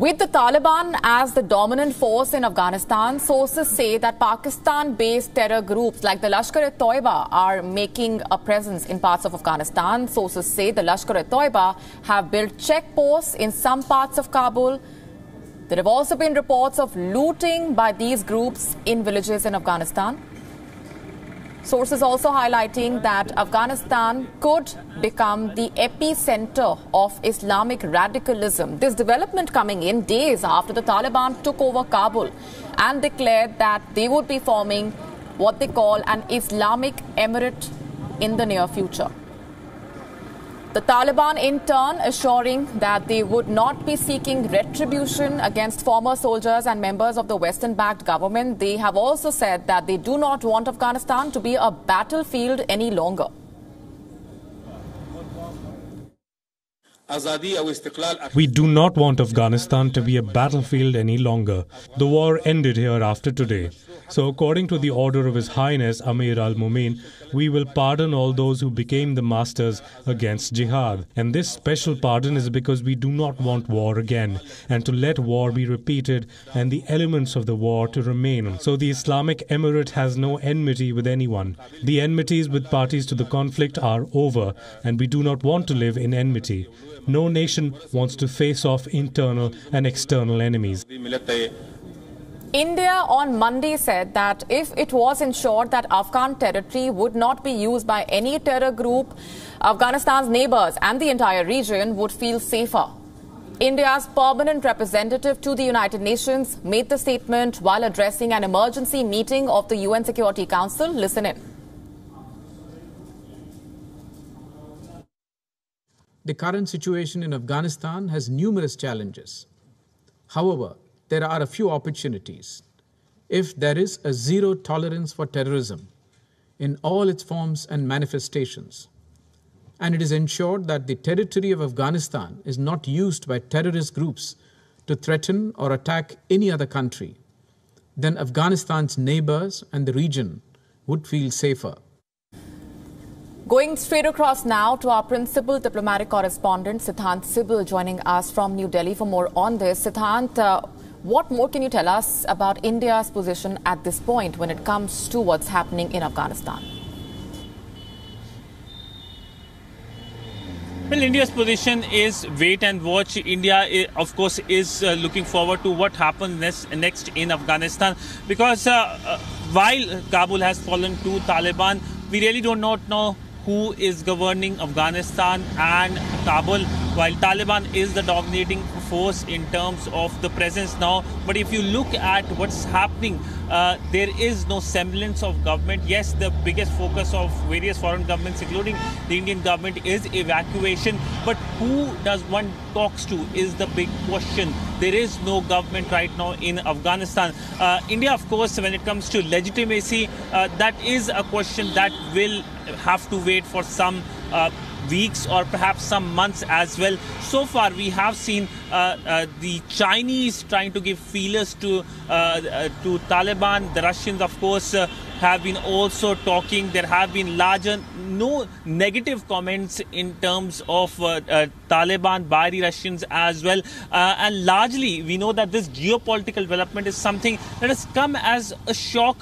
With the Taliban as the dominant force in Afghanistan, sources say that Pakistan-based terror groups like the Lashkar-e-Taiba are making a presence in parts of Afghanistan. Sources say the Lashkar-e-Taiba have built checkposts in some parts of Kabul. There have also been reports of looting by these groups in villages in Afghanistan. Sources also highlighting that Afghanistan could become the epicenter of Islamic radicalism. This development coming in days after the Taliban took over Kabul and declared that they would be forming what they call an Islamic Emirate in the near future. The Taliban, in turn, assuring that they would not be seeking retribution against former soldiers and members of the Western-backed government. They have also said that they do not want Afghanistan to be a battlefield any longer. We do not want Afghanistan to be a battlefield any longer. The war ended here after today. So according to the order of His Highness Amir al-Mumin, we will pardon all those who became the masters against jihad. And this special pardon is because we do not want war again and to let war be repeated and the elements of the war to remain. So the Islamic Emirate has no enmity with anyone. The enmities with parties to the conflict are over and we do not want to live in enmity. No nation wants to face off internal and external enemies. India on Monday said that if it was ensured that Afghan territory would not be used by any terror group, Afghanistan's neighbors and the entire region would feel safer. India's permanent representative to the United Nations made the statement while addressing an emergency meeting of the UN Security Council. Listen in. The current situation in Afghanistan has numerous challenges. However, there are a few opportunities. If there is a zero tolerance for terrorism in all its forms and manifestations, and it is ensured that the territory of Afghanistan is not used by terrorist groups to threaten or attack any other country, then Afghanistan's neighbors and the region would feel safer. Going straight across now to our principal diplomatic correspondent, Siddhant Sibal, joining us from New Delhi for more on this. Siddhant, what more can you tell us about India's position at this point when it comes to what's happening in Afghanistan? Well, India's position is wait and watch. India, of course, is looking forward to what happens next in Afghanistan because while Kabul has fallen to Taliban, we really do not know who is governing Afghanistan and Kabul, while Taliban is the dominating force in terms of the presence now. But if you look at what's happening, there is no semblance of government. Yes, the biggest focus of various foreign governments, including the Indian government, is evacuation. But who does one talks to is the big question. There is no government right now in Afghanistan. India, of course, when it comes to legitimacy, that is a question that will have to wait for some weeks or perhaps some months as well. So far, we have seen the Chinese trying to give feelers to Taliban. The Russians, of course, have been also talking. There have been no negative comments in terms of Taliban by the Russians as well. And largely, we know that this geopolitical development is something that has come as a shock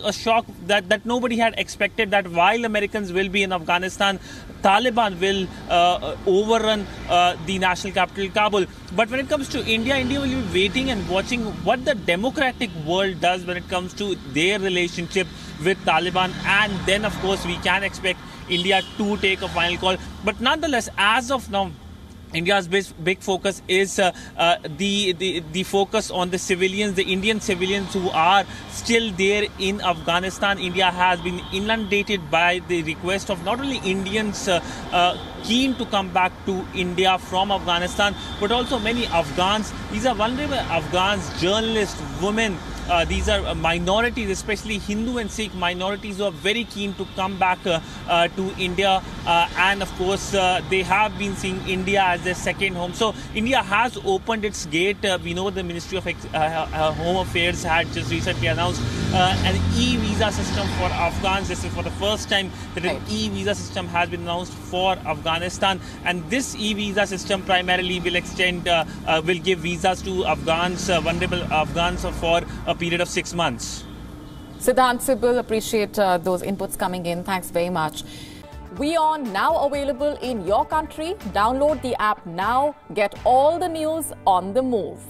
that nobody had expected, that while Americans will be in Afghanistan, Taliban will overrun the national capital, Kabul. But when it comes to India, India will be waiting and watching what the democratic world does when it comes to their relationship with Taliban. And then, of course, we can expect India to take a final call. But nonetheless, as of now, India's big focus is the focus on the civilians, the Indian civilians who are still there in Afghanistan. India has been inundated by the request of not only Indians keen to come back to India from Afghanistan, but also many Afghans. These are vulnerable Afghans, journalists, women, these are minorities, especially Hindu and Sikh minorities, who are very keen to come back to India. And of course, they have been seeing India as their second home. So India has opened its gate. We know the Ministry of Home Affairs had just recently announced an e-visa system for Afghans. This is for the first time that an e-visa system has been announced for Afghanistan. And this e-visa system primarily will will give visas to Afghans, vulnerable Afghans, for a period of 6 months. Siddhant, Sibyl, appreciate those inputs coming in. Thanks very much. WION now available in your country. Download the app now. Get all the news on the move.